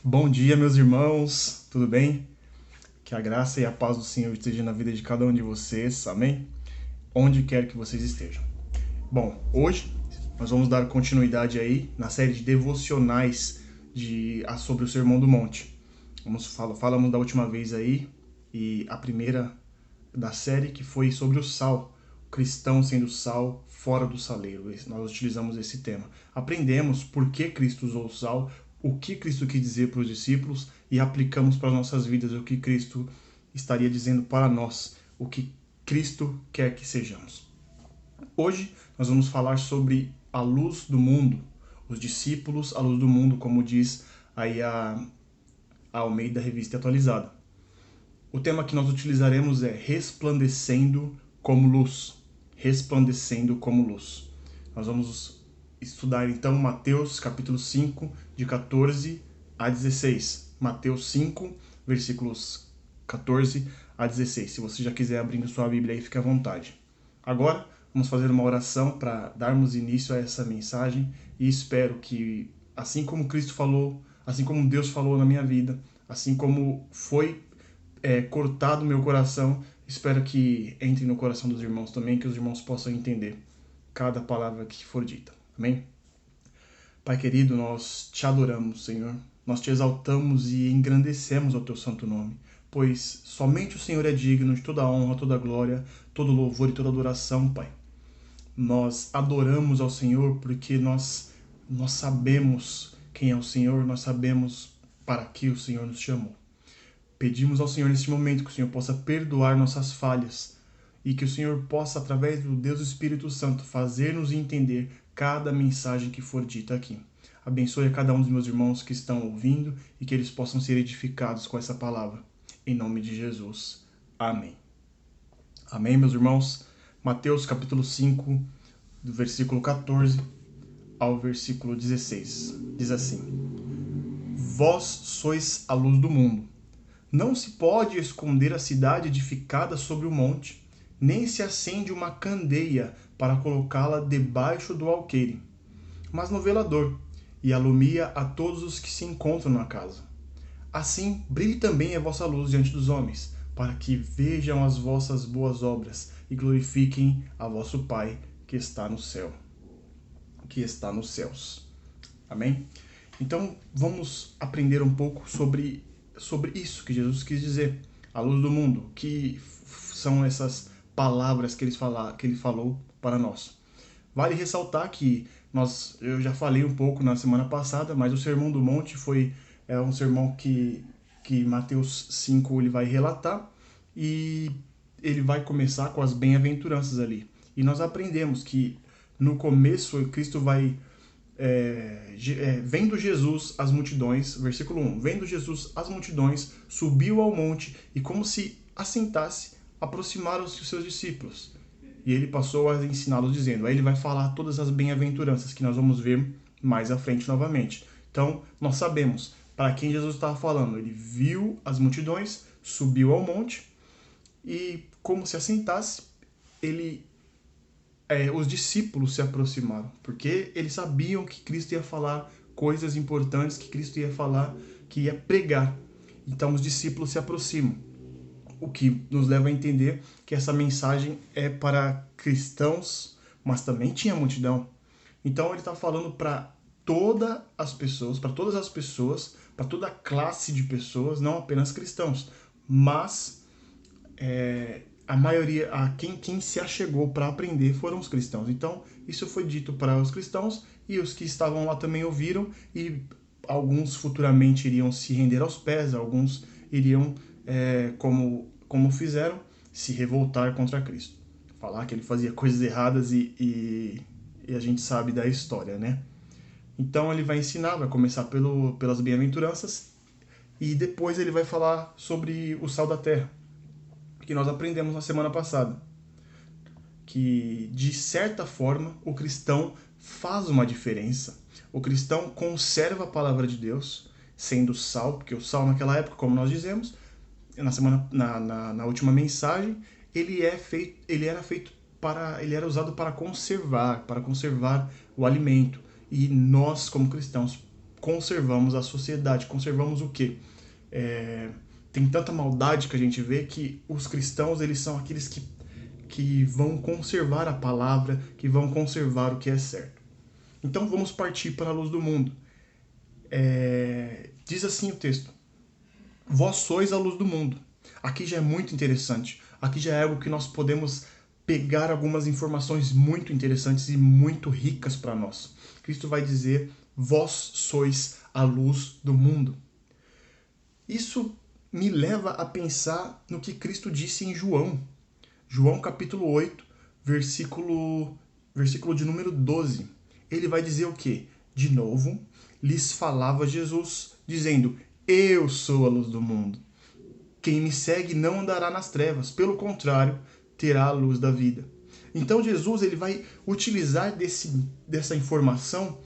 Bom dia, meus irmãos, tudo bem? Que a graça e a paz do Senhor esteja na vida de cada um de vocês, amém? Onde quer que vocês estejam. Bom, hoje nós vamos dar continuidade aí na série de devocionais sobre o Sermão do Monte. Falamos da última vez aí, e a primeira da série que foi sobre o sal, o cristão sendo sal fora do saleiro. Nós utilizamos esse tema. Aprendemos por que Cristo usou o sal, o que Cristo quis dizer para os discípulos e aplicamos para as nossas vidas o que Cristo estaria dizendo para nós, o que Cristo quer que sejamos. Hoje nós vamos falar sobre a luz do mundo, os discípulos, a luz do mundo, como diz aí a Almeida Revista Atualizada. O tema que nós utilizaremos é resplandecendo como luz. Resplandecendo como luz. Nós vamos estudar então Mateus capítulo 5, de 14 a 16. Mateus 5, versículos 14 a 16. Se você já quiser abrindo sua Bíblia aí, fique à vontade. Agora, vamos fazer uma oração para darmos início a essa mensagem e espero que, assim como Cristo falou, assim como Deus falou na minha vida, assim como foi cortado meu coração, espero que entre no coração dos irmãos também, que os irmãos possam entender cada palavra que for dita. Amém? Pai querido, nós te adoramos, Senhor. Nós te exaltamos e engrandecemos ao teu santo nome, pois somente o Senhor é digno de toda a honra, toda a glória, todo louvor e toda adoração, Pai. Nós adoramos ao Senhor porque nós sabemos quem é o Senhor, nós sabemos para que o Senhor nos chamou. Pedimos ao Senhor neste momento que o Senhor possa perdoar nossas falhas e que o Senhor possa, através do Deus Espírito Santo, fazer-nos entender cada mensagem que for dita aqui. Abençoe a cada um dos meus irmãos que estão ouvindo e que eles possam ser edificados com essa palavra. Em nome de Jesus. Amém. Amém, meus irmãos? Mateus capítulo 5, do versículo 14 ao versículo 16. Diz assim: Vós sois a luz do mundo. Não se pode esconder a cidade edificada sobre o monte, nem se acende uma candeia para colocá-la debaixo do alqueire, mas no velador, e alumia a todos os que se encontram na casa. Assim brilhe também a vossa luz diante dos homens, para que vejam as vossas boas obras e glorifiquem a vosso Pai que está no céu, que está nos céus. Amém? Então vamos aprender um pouco sobre isso que Jesus quis dizer, a luz do mundo, que são essas palavras que ele falou para nós. Vale ressaltar que eu já falei um pouco na semana passada, mas o Sermão do Monte é um sermão que Mateus 5 ele vai relatar e ele vai começar com as bem-aventuranças ali. E nós aprendemos que no começo Cristo vai vendo Jesus as multidões, versículo 1, vendo Jesus as multidões, subiu ao monte e como se assentasse, aproximaram-se os seus discípulos. E ele passou a ensiná-los dizendo, aí ele vai falar todas as bem-aventuranças que nós vamos ver mais à frente novamente. Então, nós sabemos para quem Jesus estava falando. Ele viu as multidões, subiu ao monte e como se assentasse, os discípulos se aproximaram, porque eles sabiam que Cristo ia falar coisas importantes, que Cristo ia falar, que ia pregar. Então os discípulos se aproximam, o que nos leva a entender que essa mensagem é para cristãos, mas também tinha multidão. Então ele está falando para todas as pessoas, para toda a classe de pessoas, não apenas cristãos, mas a maioria, quem se achegou para aprender foram os cristãos. Então, isso foi dito para os cristãos e os que estavam lá também ouviram e alguns futuramente iriam se render aos pés, alguns iriam, como fizeram, se revoltar contra Cristo. Falar que ele fazia coisas erradas e a gente sabe da história, né? Então ele vai ensinar, vai começar pelas bem-aventuranças e depois ele vai falar sobre o sal da terra, que nós aprendemos na semana passada, que de certa forma o cristão faz uma diferença. O cristão conserva a palavra de Deus, sendo sal, porque o sal naquela época, como nós dizemos, na última mensagem, ele era usado para conservar o alimento. E nós, como cristãos, conservamos a sociedade. Conservamos o quê? Tem tanta maldade que a gente vê que os cristãos, eles são aqueles que vão conservar a palavra, que vão conservar o que é certo. Então vamos partir para a luz do mundo. Diz assim o texto: vós sois a luz do mundo. Aqui já é muito interessante. Aqui já é algo que nós podemos pegar algumas informações muito interessantes e muito ricas para nós. Cristo vai dizer: vós sois a luz do mundo. Isso me leva a pensar no que Cristo disse em João. João capítulo 8, versículo de número 12. Ele vai dizer o quê? De novo, lhes falava Jesus, dizendo: eu sou a luz do mundo. Quem me segue não andará nas trevas, pelo contrário, terá a luz da vida. Então Jesus, ele vai utilizar dessa informação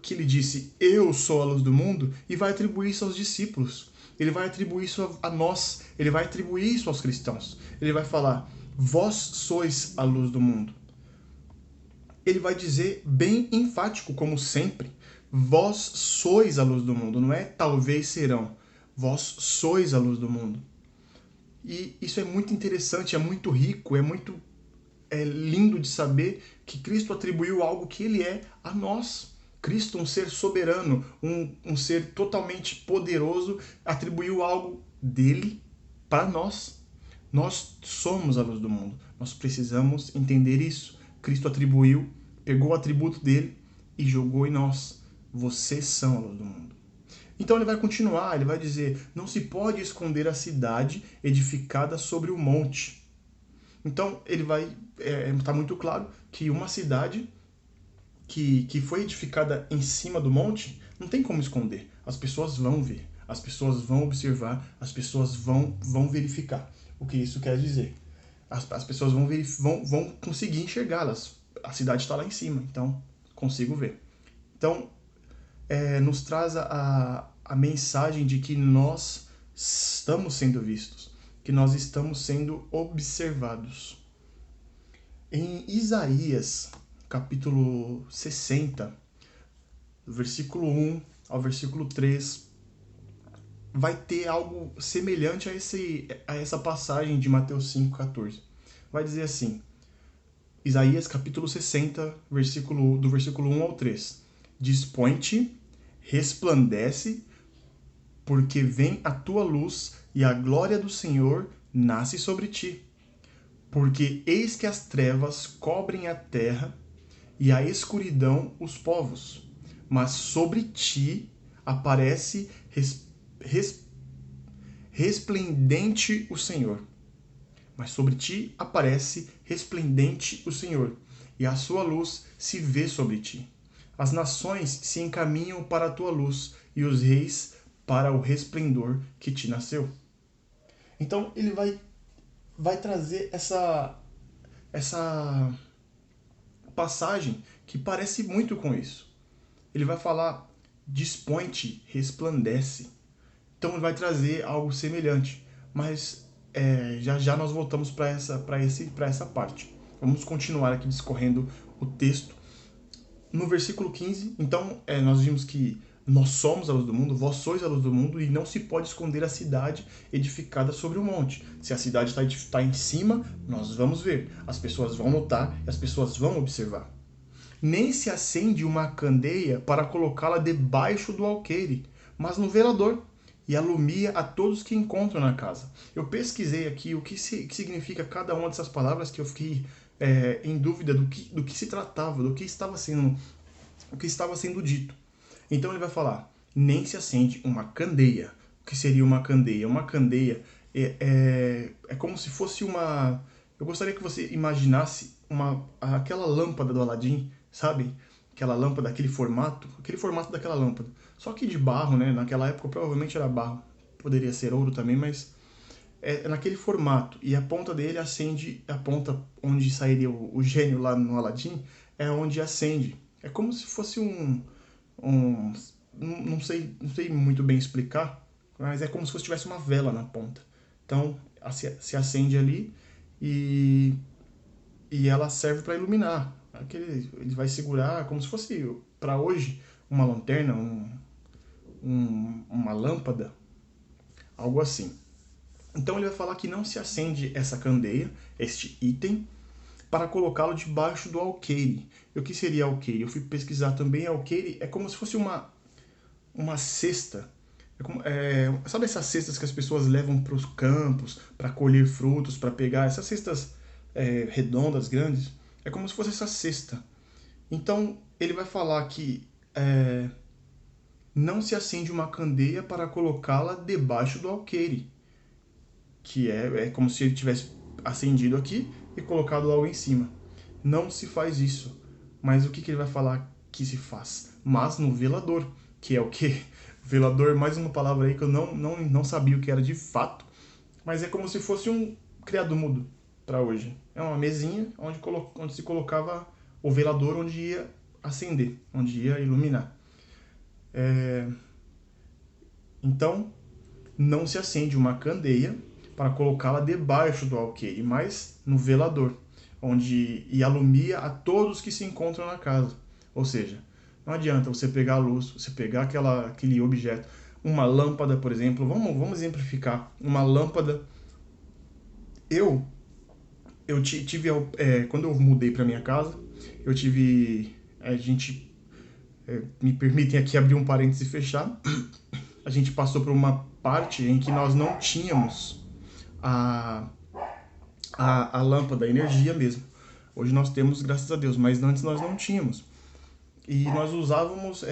que ele disse: eu sou a luz do mundo, e vai atribuir isso aos discípulos. Ele vai atribuir isso a nós, ele vai atribuir isso aos cristãos. Ele vai falar: vós sois a luz do mundo. Ele vai dizer bem enfático, como sempre: vós sois a luz do mundo. Não é talvez serão. Vós sois a luz do mundo. E isso é muito interessante, é muito rico, é lindo de saber que Cristo atribuiu algo que ele é a nós. Cristo, um ser soberano, um ser totalmente poderoso, atribuiu algo dele para nós. Nós somos a luz do mundo. Nós precisamos entender isso. Cristo atribuiu, pegou o atributo dele e jogou em nós. Vocês são a luz do mundo. Então ele vai continuar, ele vai dizer: não se pode esconder a cidade edificada sobre o monte. Então ele vai, está muito claro que uma cidade que foi edificada em cima do monte, não tem como esconder. As pessoas vão ver, as pessoas vão observar, as pessoas vão verificar o que isso quer dizer. As pessoas vão conseguir enxergá-las. A cidade está lá em cima, então consigo ver. Então, nos traz a mensagem de que nós estamos sendo vistos, que nós estamos sendo observados. Em Isaías, capítulo 60, do versículo 1 ao versículo 3, vai ter algo semelhante a essa passagem de Mateus 5,14. Vai dizer assim, Isaías capítulo 60, do versículo 1 ao 3. Dispõe-te, resplandece, porque vem a tua luz e a glória do Senhor nasce sobre ti. Porque eis que as trevas cobrem a terra e a escuridão os povos. Mas sobre ti aparece resplendente o Senhor. Mas sobre ti aparece resplendente o Senhor, e a sua luz se vê sobre ti. As nações se encaminham para a tua luz, e os reis para o resplendor que te nasceu. Então ele vai trazer essa passagem que parece muito com isso. Ele vai falar: dispõe-te, resplandece. Então ele vai trazer algo semelhante, mas já nós voltamos para essa parte. Vamos continuar aqui discorrendo o texto. No versículo 15, então, nós vimos que nós somos a luz do mundo, vós sois a luz do mundo, e não se pode esconder a cidade edificada sobre o monte. Se a cidade está em cima, nós vamos ver, as pessoas vão notar e as pessoas vão observar. Nem se acende uma candeia para colocá-la debaixo do alqueire, mas no velador, e alumia a todos que encontram na casa. Eu pesquisei aqui o que significa cada uma dessas palavras, que eu fiquei em dúvida do que se tratava, do que estava sendo dito. Então ele vai falar: nem se acende uma candeia. O que seria uma candeia? Uma candeia é como se fosse uma... Eu gostaria que você imaginasse aquela lâmpada do Aladim, sabe? Aquela lâmpada, aquele formato daquela lâmpada. Só que de barro, né? Naquela época provavelmente era barro. Poderia ser ouro também, mas é naquele formato. E a ponta dele acende, a ponta onde sairia o gênio lá no Aladim, é onde acende. É como se fosse não sei muito bem explicar, mas é como se tivesse uma vela na ponta. Então se acende ali e ela serve para iluminar. Ele vai segurar como se fosse, para hoje, uma lanterna, uma lâmpada, algo assim. Então ele vai falar que não se acende essa candeia, este item, para colocá-lo debaixo do alqueire. E o que seria alqueire? Eu fui pesquisar também. Alqueire é como se fosse uma cesta. Sabe essas cestas que as pessoas levam para os campos, para colher frutos, para pegar? Essas cestas redondas, grandes. É como se fosse essa cesta. Então ele vai falar que não se acende uma candeia para colocá-la debaixo do alqueire, que é como se ele tivesse acendido aqui e colocado algo em cima. Não se faz isso. Mas o que ele vai falar que se faz? Mas no velador, que é o quê? Velador, mais uma palavra aí que eu não sabia o que era de fato, mas é como se fosse um criado mudo para hoje. É uma mesinha onde se colocava o velador, onde ia acender, onde ia iluminar. Então, não se acende uma candeia para colocá-la debaixo do alqueire, mas no velador, onde alumia a todos que se encontram na casa. Ou seja, não adianta você pegar a luz, você pegar aquele objeto, uma lâmpada, por exemplo. Vamos exemplificar. Uma lâmpada. Eu tive, quando eu mudei para minha casa, eu tive, me permitem aqui abrir um parênteses e fechar. A gente passou por uma parte em que nós não tínhamos a lâmpada, a energia mesmo. Hoje nós temos, graças a Deus, mas antes nós não tínhamos. E nós usávamos,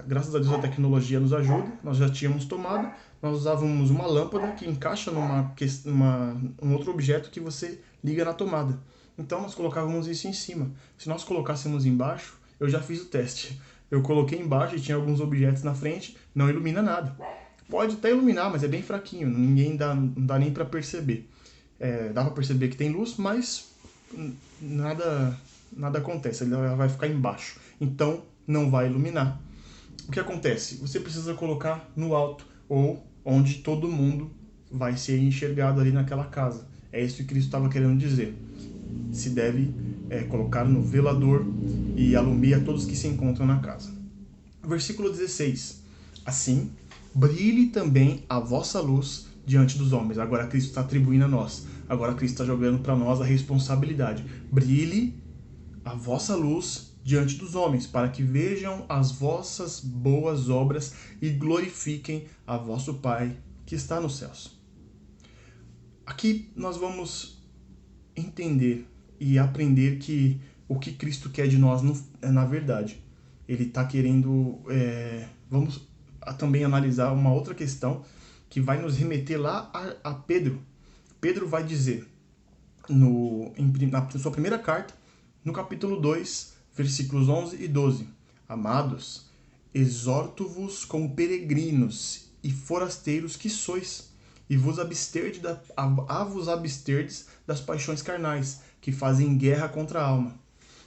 graças a Deus a tecnologia nos ajuda, nós já tínhamos tomada, nós usávamos uma lâmpada que encaixa um outro objeto que você liga na tomada. Então nós colocávamos isso em cima. Se nós colocássemos embaixo, eu já fiz o teste. Eu coloquei embaixo e tinha alguns objetos na frente, não ilumina nada. Pode até iluminar, mas é bem fraquinho, não dá nem para perceber. Dá para perceber que tem luz, mas nada acontece, ela vai ficar embaixo. Então não vai iluminar. O que acontece? Você precisa colocar no alto, ou onde todo mundo vai ser enxergado ali naquela casa. É isso que Cristo estava querendo dizer. Se deve colocar no velador e alumia todos que se encontram na casa. Versículo 16. Assim, brilhe também a vossa luz diante dos homens. Agora Cristo está atribuindo a nós. Agora Cristo está jogando para nós a responsabilidade. Brilhe a vossa luz diante dos homens, para que vejam as vossas boas obras e glorifiquem a vosso Pai que está nos céus. Aqui nós vamos entender e aprender que o que Cristo quer de nós na verdade. Ele está querendo... vamos também analisar uma outra questão que vai nos remeter lá a Pedro. Pedro vai dizer, na sua primeira carta, no capítulo 2, versículos 11 e 12. Amados, exorto-vos como peregrinos e forasteiros que sois, e vos absterdes das paixões carnais, que fazem guerra contra a alma,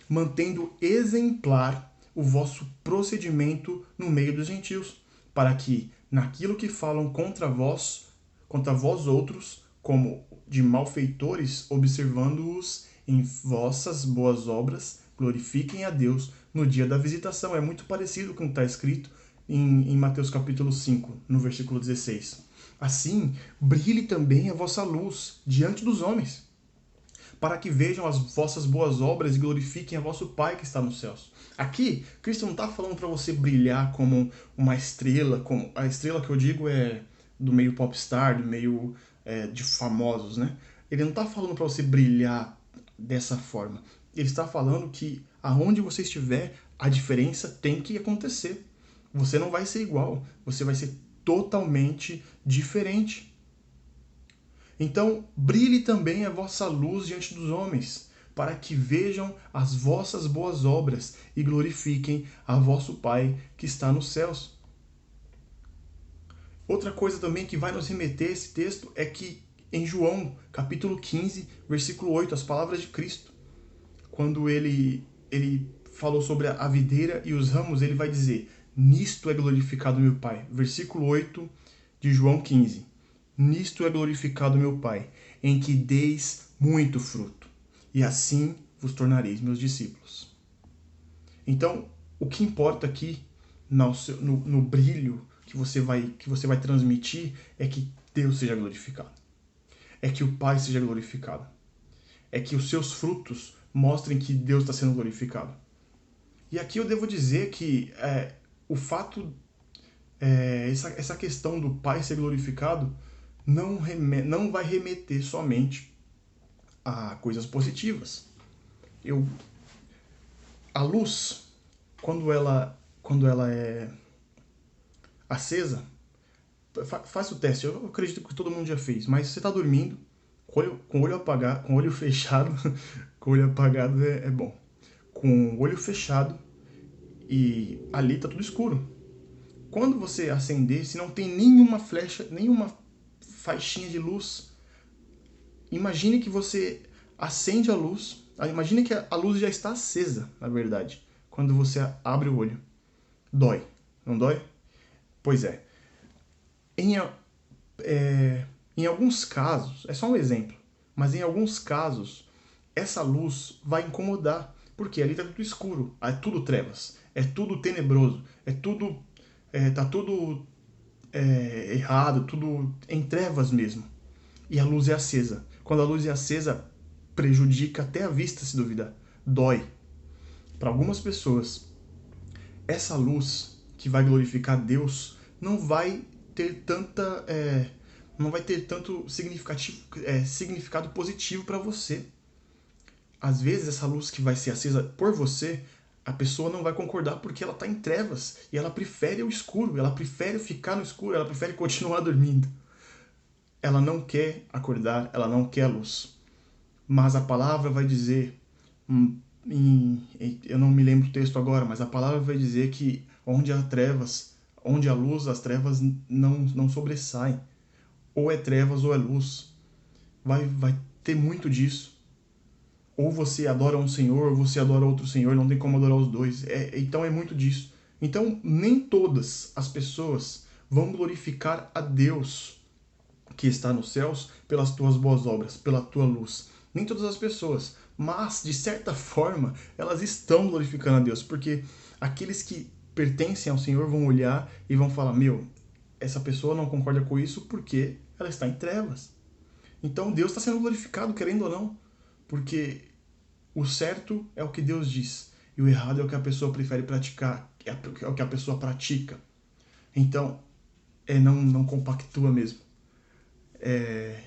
mantendo exemplar o vosso procedimento no meio dos gentios, para que, naquilo que falam contra vós outros, como de malfeitores, observando-os em vossas boas obras, glorifiquem a Deus no dia da visitação. É muito parecido com o que está escrito em Mateus capítulo 5, no versículo 16. Assim, brilhe também a vossa luz diante dos homens, para que vejam as vossas boas obras e glorifiquem a vosso Pai que está nos céus. Aqui, Cristo não está falando para você brilhar como uma estrela, como a estrela que eu digo é do meio popstar, do meio de famosos, né? Ele não está falando para você brilhar dessa forma. Ele está falando que aonde você estiver, a diferença tem que acontecer. Você não vai ser igual, você vai ser totalmente diferente. Então, brilhe também a vossa luz diante dos homens, para que vejam as vossas boas obras e glorifiquem a vosso Pai que está nos céus. Outra coisa também que vai nos remeter a esse texto é que em João, capítulo 15, versículo 8, as palavras de Cristo, quando ele falou sobre a videira e os ramos, ele vai dizer, nisto é glorificado meu Pai. Versículo 8 de João 15. Nisto é glorificado meu Pai, em que deis muito fruto, e assim vos tornareis meus discípulos. Então, o que importa aqui no brilho que que você vai transmitir é que Deus seja glorificado. É que o Pai seja glorificado. É que os seus frutos mostrem que Deus está sendo glorificado. E aqui eu devo dizer que o fato, essa questão do Pai ser glorificado não vai remeter somente a coisas positivas. A luz, quando ela é acesa, faz o teste, eu acredito que todo mundo já fez, mas você está dormindo, com o olho apagado, com o olho fechado, com o olho apagado é bom, com o olho fechado e ali está tudo escuro. Quando você acender, se não tem nenhuma flecha, nenhuma faixinha de luz, imagine que você acende a luz, imagine que a luz já está acesa, na verdade, quando você abre o olho. Dói, não dói? Pois é. Em alguns casos, é só um exemplo, mas em alguns casos, essa luz vai incomodar, porque ali está tudo escuro, é tudo trevas, é tudo tenebroso, tá tudo errado, tudo em trevas mesmo. E a luz é acesa. Quando a luz é acesa, prejudica até a vista, se duvidar. Dói. Para algumas pessoas, essa luz que vai glorificar Deus não vai ter tanto significado positivo para você. Às vezes essa luz que vai ser acesa por você, a pessoa não vai concordar porque ela está em trevas e ela prefere o escuro, ela prefere ficar no escuro, ela prefere continuar dormindo. Ela não quer acordar, ela não quer a luz. Mas a palavra vai dizer, eu não me lembro o texto agora, mas a palavra vai dizer que onde há luz, as trevas não sobressaem. Ou é trevas ou é luz. Vai ter muito disso. Ou você adora um senhor, ou você adora outro senhor, não tem como adorar os dois. Então é muito disso. Então nem todas as pessoas vão glorificar a Deus que está nos céus pelas tuas boas obras, pela tua luz. Nem todas as pessoas, mas de certa forma elas estão glorificando a Deus, porque aqueles que pertencem ao Senhor vão olhar e vão falar: meu, essa pessoa não concorda com isso porque ela está em trevas. Então Deus está sendo glorificado, querendo ou não, porque o certo é o que Deus diz e o errado é o que a pessoa prefere praticar, é o que a pessoa pratica. Então não compactua mesmo.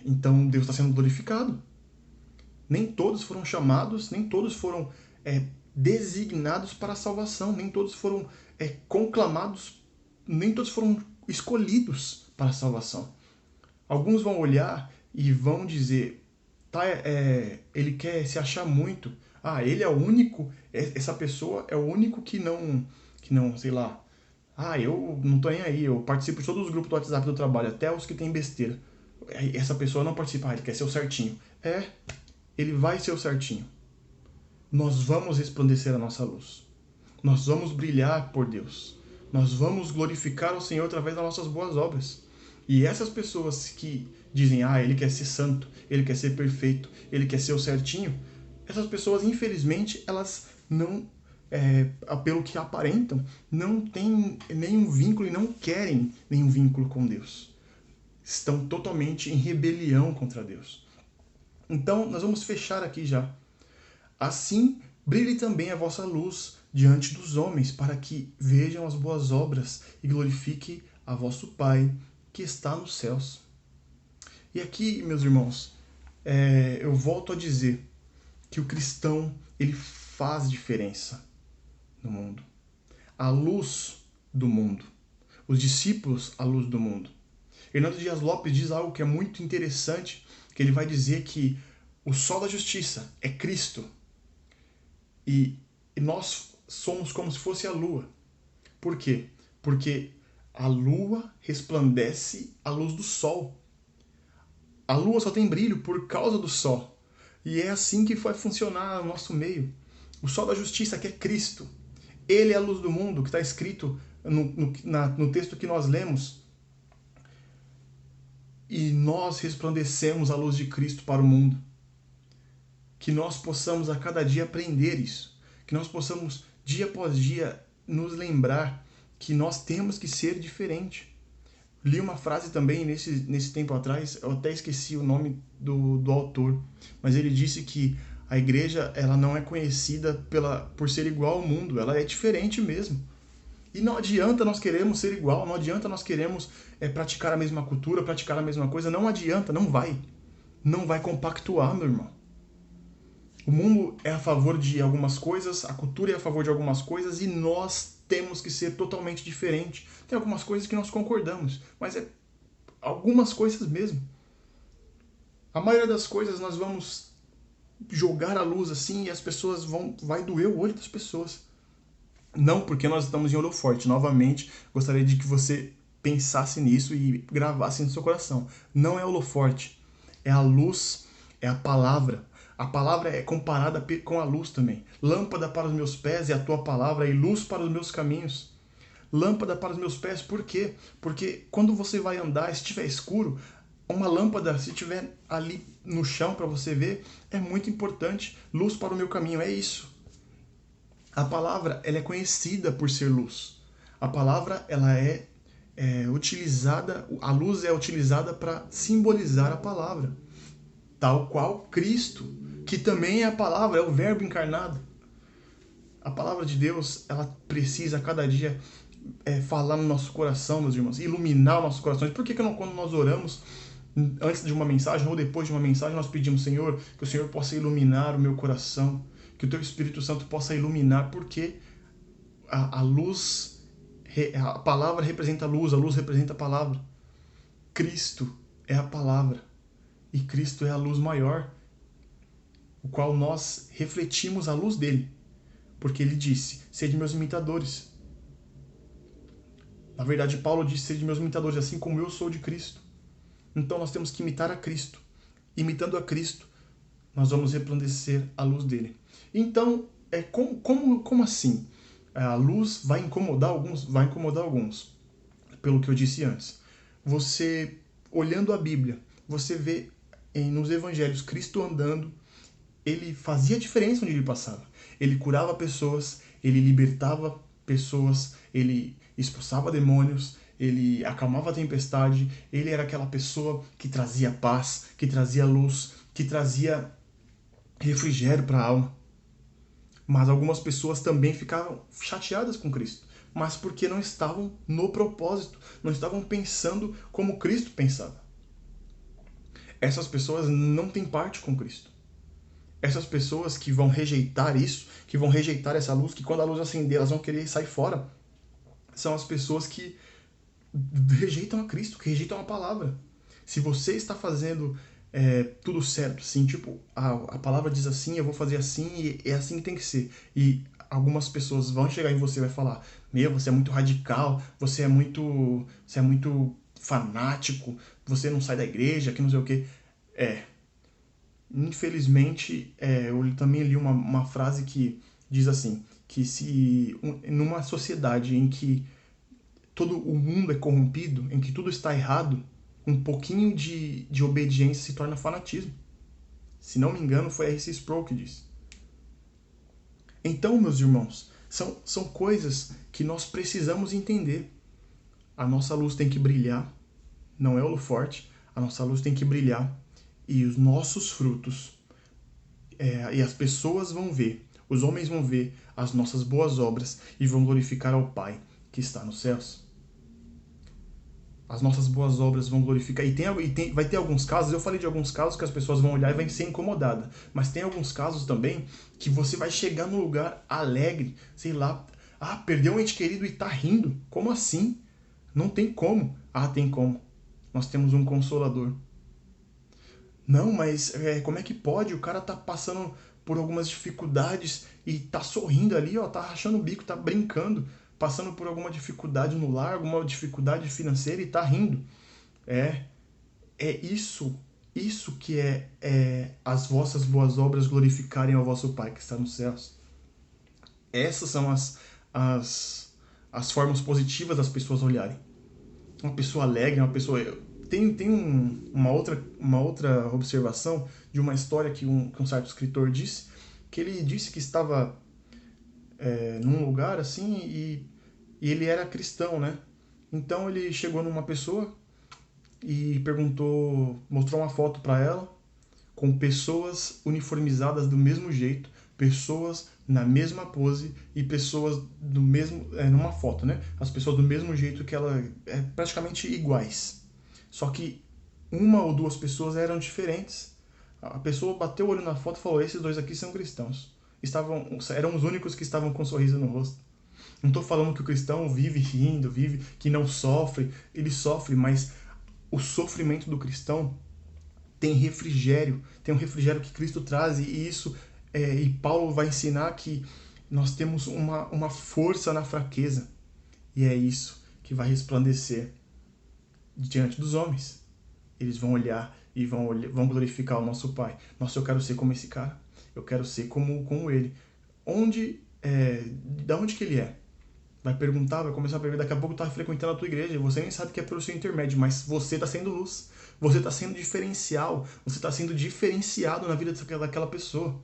Então Deus está sendo glorificado. Nem todos foram chamados, nem todos foram designados para a salvação, nem todos foram conclamados, nem todos foram escolhidos para a salvação. Alguns vão olhar e vão dizer, ele quer se achar muito, ele é o único, essa pessoa é o único que não, sei lá, eu não tô nem aí, eu participo de todos os grupos do WhatsApp do trabalho, até os que tem besteira. Essa pessoa não participa, ele quer ser o certinho. Ele vai ser o certinho. Nós vamos resplandecer a nossa luz. Nós vamos brilhar por Deus. Nós vamos glorificar o Senhor através das nossas boas obras. E essas pessoas que dizem, ele quer ser santo, ele quer ser perfeito, ele quer ser o certinho, essas pessoas, infelizmente, elas não, pelo que aparentam, não têm nenhum vínculo e não querem nenhum vínculo com Deus. Estão totalmente em rebelião contra Deus. Então, nós vamos fechar aqui já. Assim, brilhe também a vossa luz diante dos homens, para que vejam as boas obras e glorifique a vosso Pai, que está nos céus. E aqui, meus irmãos, eu volto a dizer que o cristão, ele faz diferença no mundo. A luz do mundo. Os discípulos, a luz do mundo. Hernando Dias Lopes diz algo que é muito interessante, que ele vai dizer que o sol da justiça é Cristo e nós somos como se fosse a lua. Por quê? Porque a lua resplandece a luz do sol. A lua só tem brilho por causa do sol. E é assim que vai funcionar no nosso meio. O sol da justiça, que é Cristo. Ele é a luz do mundo, que está escrito no texto que nós lemos. E nós resplandecemos a luz de Cristo para o mundo. Que nós possamos a cada dia aprender isso. Que nós possamos, dia após dia, nos lembrar que nós temos que ser diferente. li uma frase também nesse tempo atrás, eu até esqueci o nome do autor, mas ele disse que a igreja ela não é conhecida por ser igual ao mundo, ela é diferente mesmo. E não adianta nós queremos ser igual, não adianta nós queremos praticar a mesma cultura, praticar a mesma coisa, não adianta, não vai. Não vai compactuar, meu irmão. O mundo é a favor de algumas coisas, a cultura é a favor de algumas coisas e nós temos que ser totalmente diferente. Tem algumas coisas que nós concordamos, mas é algumas coisas mesmo. A maioria das coisas nós vamos jogar a luz assim e as pessoas vai doer o olho das pessoas. Não porque nós estamos em holoforte. Novamente, gostaria de que você pensasse nisso e gravasse no seu coração. Não é holoforte, é a luz, é a palavra. A palavra é comparada com a luz também. Lâmpada para os meus pés é a tua palavra e luz para os meus caminhos. Lâmpada para os meus pés, por quê? Porque quando você vai andar, se estiver escuro, uma lâmpada, se estiver ali no chão para você ver, é muito importante. Luz para o meu caminho, é isso. A palavra ela é conhecida por ser luz. A palavra ela é utilizada, a luz é utilizada para simbolizar a palavra. Tal qual Cristo, que também é a palavra, é o verbo encarnado. A palavra de Deus, ela precisa a cada dia falar no nosso coração, meus irmãos, iluminar os nossos corações. Por que quando nós oramos, antes de uma mensagem ou depois de uma mensagem, nós pedimos, Senhor, que o Senhor possa iluminar o meu coração, que o Teu Espírito Santo possa iluminar, porque a luz, a palavra representa a luz representa a palavra. Cristo é a palavra e Cristo é a luz maior, o qual nós refletimos a luz dele, porque ele disse, sede meus imitadores. Na verdade, Paulo disse, sede meus imitadores, assim como eu sou de Cristo. Então nós temos que imitar a Cristo. Imitando a Cristo, nós vamos resplandecer a luz dele. Então, como assim? A luz vai incomodar alguns? Vai incomodar alguns. Pelo que eu disse antes. Você, olhando a Bíblia, você vê nos evangelhos Cristo andando, ele fazia diferença onde ele passava. Ele curava pessoas, ele libertava pessoas, ele expulsava demônios, ele acalmava a tempestade, ele era aquela pessoa que trazia paz, que trazia luz, que trazia refrigério para a alma. Mas algumas pessoas também ficavam chateadas com Cristo, mas porque não estavam no propósito, não estavam pensando como Cristo pensava. Essas pessoas não têm parte com Cristo. Essas pessoas que vão rejeitar isso, que vão rejeitar essa luz, que quando a luz acender elas vão querer sair fora, são as pessoas que rejeitam a Cristo, que rejeitam a palavra. Se você está fazendo tudo certo, assim, tipo, a palavra diz assim, eu vou fazer assim e é assim que tem que ser. E algumas pessoas vão chegar em você e vai falar, você é muito radical, você é muito fanático, você não sai da igreja, que não sei o quê. Infelizmente, eu também li uma frase que diz assim, que se numa sociedade em que todo o mundo é corrompido, em que tudo está errado, um pouquinho de obediência se torna fanatismo. Se não me engano, foi R.C. Sproul que disse. Então, meus irmãos, são coisas que nós precisamos entender. A nossa luz tem que brilhar, não é holoforte, a nossa luz tem que brilhar e os nossos frutos, e as pessoas vão ver, os homens vão ver as nossas boas obras e vão glorificar ao Pai que está nos céus. As nossas boas obras vão glorificar. Vai ter alguns casos, eu falei de alguns casos que as pessoas vão olhar e vão ser incomodadas. Mas tem alguns casos também que você vai chegar num lugar alegre, sei lá. Perdeu um ente querido e tá rindo. Como assim? Não tem como. Tem como. Nós temos um Consolador. Não, mas como é que pode? O cara tá passando por algumas dificuldades e tá sorrindo ali, tá rachando o bico, tá brincando, passando por alguma dificuldade no lar, alguma dificuldade financeira e tá rindo. É isso que é as vossas boas obras glorificarem ao vosso Pai que está nos céus. Essas são as formas positivas das pessoas olharem. Uma pessoa alegre, uma pessoa... Tem uma outra observação de uma história que um certo escritor disse, que ele disse que estava num lugar assim e ele era cristão, né? Então ele chegou numa pessoa e perguntou, mostrou uma foto para ela com pessoas uniformizadas do mesmo jeito, pessoas na mesma pose e pessoas do mesmo, numa foto, né? As pessoas do mesmo jeito que ela, praticamente iguais. Só que uma ou duas pessoas eram diferentes. A pessoa bateu o olho na foto e falou: esses dois aqui são cristãos. Eram os únicos que estavam com um sorriso no rosto. Não estou falando que o cristão vive rindo, vive que não sofre. Ele sofre, mas o sofrimento do cristão tem refrigério, tem um refrigério que Cristo traz, e isso e Paulo vai ensinar que nós temos uma força na fraqueza, e é isso que vai resplandecer diante dos homens. Eles vão olhar e vão glorificar o nosso Pai. Nossa, eu quero ser como esse cara, eu quero ser como ele. Da onde que ele é? Vai perguntar, vai começar a perguntar, daqui a pouco tá frequentando a tua igreja, e você nem sabe que é pelo seu intermédio, mas você está sendo luz, você está sendo diferencial, você está sendo diferenciado na vida daquela pessoa.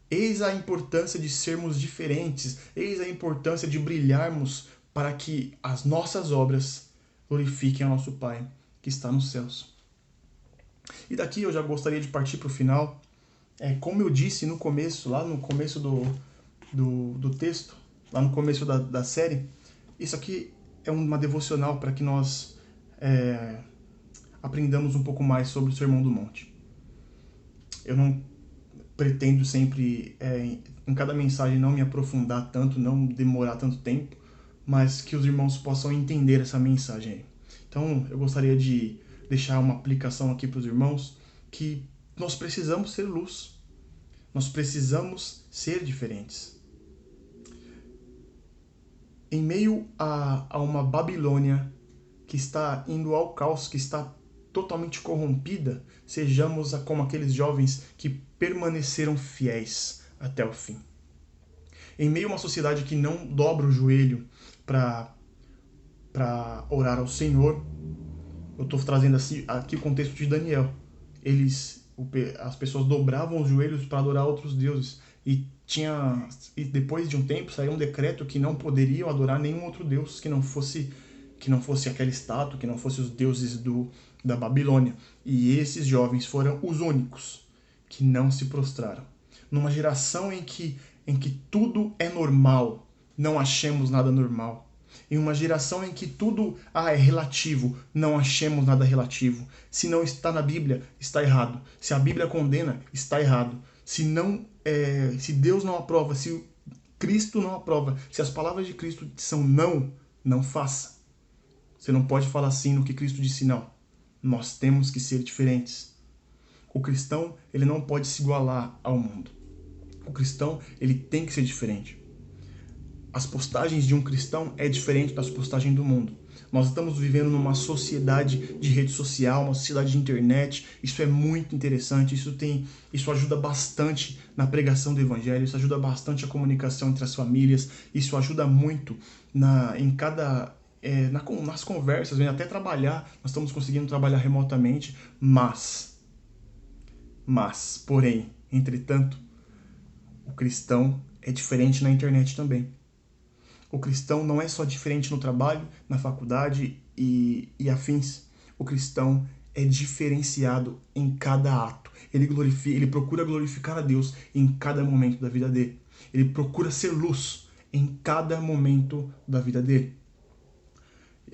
Eis a importância de sermos diferentes, eis a importância de brilharmos para que as nossas obras glorifiquem ao nosso Pai que está nos céus. E daqui eu já gostaria de partir para o final. Como eu disse no começo, lá no começo do texto, lá no começo da série, isso aqui é uma devocional para que nós aprendamos um pouco mais sobre o Sermão do Monte. Eu não pretendo sempre, em cada mensagem, não me aprofundar tanto, não demorar tanto tempo, mas que os irmãos possam entender essa mensagem aí. Então, eu gostaria de deixar uma aplicação aqui para os irmãos, que nós precisamos ser luz, nós precisamos ser diferentes. Em meio a uma Babilônia que está indo ao caos, que está totalmente corrompida, sejamos como aqueles jovens que permaneceram fiéis até o fim. Em meio a uma sociedade que não dobra o joelho para orar ao Senhor, eu estou trazendo aqui o contexto de Daniel. As pessoas dobravam os joelhos para adorar outros deuses, e depois de um tempo saiu um decreto que não poderiam adorar nenhum outro deus que não fosse aquela estátua, que não fosse os deuses da Babilônia. E esses jovens foram os únicos que não se prostraram. Numa geração em que tudo é normal, não achemos nada normal. Em uma geração em que tudo é relativo, não achemos nada relativo. Se não está na Bíblia, está errado. Se a Bíblia condena, está errado. Se Deus não aprova, se Cristo não aprova, se as palavras de Cristo são não, não faça. Você não pode falar sim no que Cristo disse não. Nós temos que ser diferentes. O cristão, ele não pode se igualar ao mundo. O cristão, ele tem que ser diferente. As postagens de um cristão é diferente das postagens do mundo. Nós estamos vivendo numa sociedade de rede social, uma sociedade de internet. Isso é muito interessante, isso ajuda bastante na pregação do evangelho, isso ajuda bastante a comunicação entre as famílias, isso ajuda muito nas conversas, até trabalhar. Nós estamos conseguindo trabalhar remotamente, porém, entretanto, o cristão é diferente na internet também. O cristão não é só diferente no trabalho, na faculdade e afins. O cristão é diferenciado em cada ato. Ele procura glorificar a Deus em cada momento da vida dele. Ele procura ser luz em cada momento da vida dele.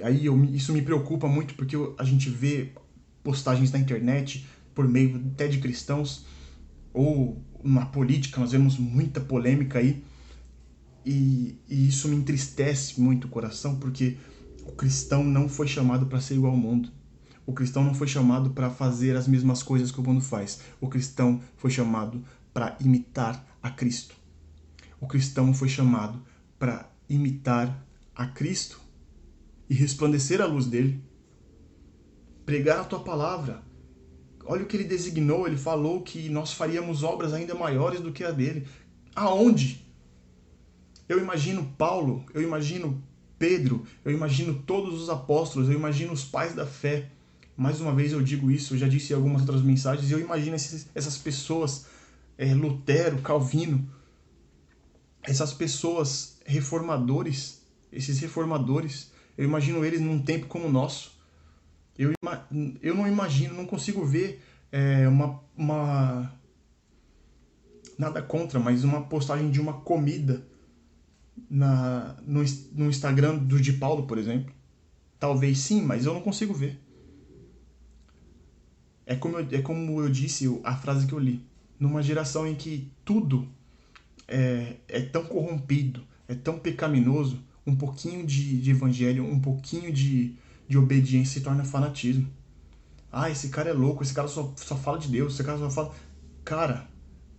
Aí isso me preocupa muito, porque a gente vê postagens na internet por meio até de cristãos, ou na política nós vemos muita polêmica aí. E isso me entristece muito o coração, porque o cristão não foi chamado para ser igual ao mundo. O cristão não foi chamado para fazer as mesmas coisas que o mundo faz. O cristão foi chamado para imitar a Cristo. O cristão foi chamado para imitar a Cristo e resplandecer a luz dele. Pregar a tua palavra. Olha o que ele designou, ele falou que nós faríamos obras ainda maiores do que a dele. Aonde? Eu imagino Paulo, eu imagino Pedro, eu imagino todos os apóstolos, eu imagino os pais da fé. Mais uma vez eu digo isso, eu já disse em algumas outras mensagens, eu imagino essas pessoas, Lutero, Calvino, essas pessoas esses reformadores, Eu imagino eles num tempo como o nosso. Eu não imagino, não consigo ver nada contra, mas uma postagem de uma comida no Instagram do Di Paulo, por exemplo. Talvez sim, mas eu não consigo ver. É como eu disse, a frase que eu li. Numa geração em que tudo é tão corrompido, é tão pecaminoso, um pouquinho de evangelho, um pouquinho de obediência se torna fanatismo. Ah, esse cara é louco, esse cara só fala de Deus, esse cara só fala. Cara,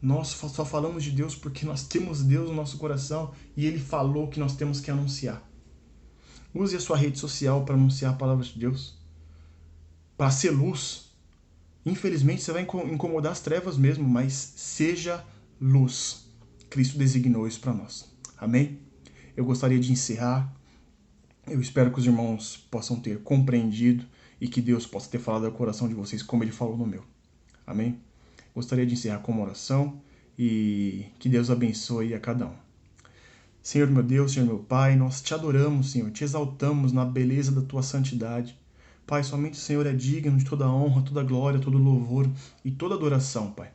nós só falamos de Deus porque nós temos Deus no nosso coração e Ele falou que nós temos que anunciar. Use a sua rede social para anunciar a palavra de Deus, para ser luz. Infelizmente você vai incomodar as trevas mesmo, mas seja luz. Cristo designou isso para nós. Amém? Eu gostaria de encerrar. Eu espero que os irmãos possam ter compreendido e que Deus possa ter falado ao coração de vocês como Ele falou no meu. Amém? Gostaria de encerrar com uma oração e que Deus abençoe a cada um. Senhor meu Deus, Senhor meu Pai, nós te adoramos, Senhor, te exaltamos na beleza da tua santidade. Pai, somente o Senhor é digno de toda honra, toda glória, todo louvor e toda adoração, Pai.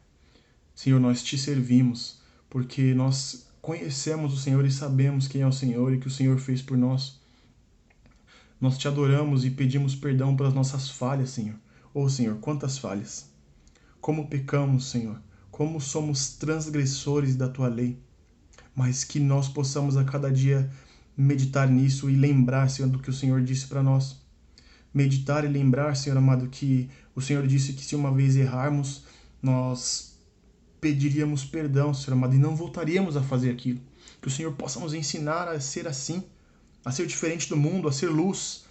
Senhor, nós te servimos porque nós conhecemos o Senhor e sabemos quem é o Senhor e que o Senhor fez por nós. Nós te adoramos e pedimos perdão pelas nossas falhas, Senhor. Oh, Senhor, quantas falhas! Como pecamos, Senhor, como somos transgressores da tua lei, mas que nós possamos a cada dia meditar nisso e lembrar, Senhor, do que o Senhor disse para nós. Meditar e lembrar, Senhor amado, que o Senhor disse que se uma vez errarmos, nós pediríamos perdão, Senhor amado, e não voltaríamos a fazer aquilo. Que o Senhor possa nos ensinar a ser assim, a ser diferente do mundo, a ser luz,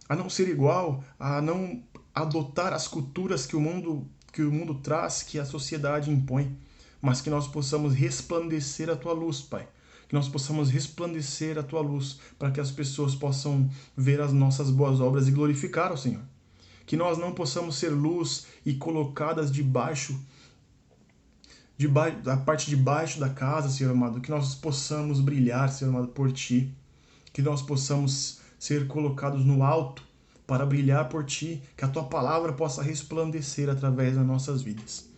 a não ser igual, a não adotar as culturas que o mundo traz, que a sociedade impõe, mas que nós possamos resplandecer a tua luz, Pai. Que nós possamos resplandecer a tua luz para que as pessoas possam ver as nossas boas obras e glorificar o Senhor. Que nós não possamos ser luz e colocadas da parte de baixo da casa, Senhor amado. Que nós possamos brilhar, Senhor amado, por ti. Que nós possamos ser colocados no alto para brilhar por ti, que a tua palavra possa resplandecer através das nossas vidas.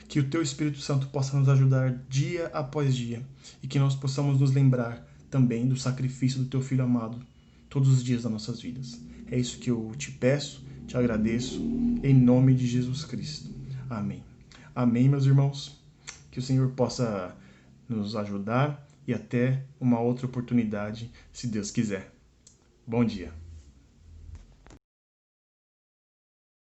Que o teu Espírito Santo possa nos ajudar dia após dia e que nós possamos nos lembrar também do sacrifício do teu Filho amado todos os dias das nossas vidas. É isso que eu te peço, te agradeço, em nome de Jesus Cristo. Amém. Amém, meus irmãos. Que o Senhor possa nos ajudar e até uma outra oportunidade, se Deus quiser. Bom dia.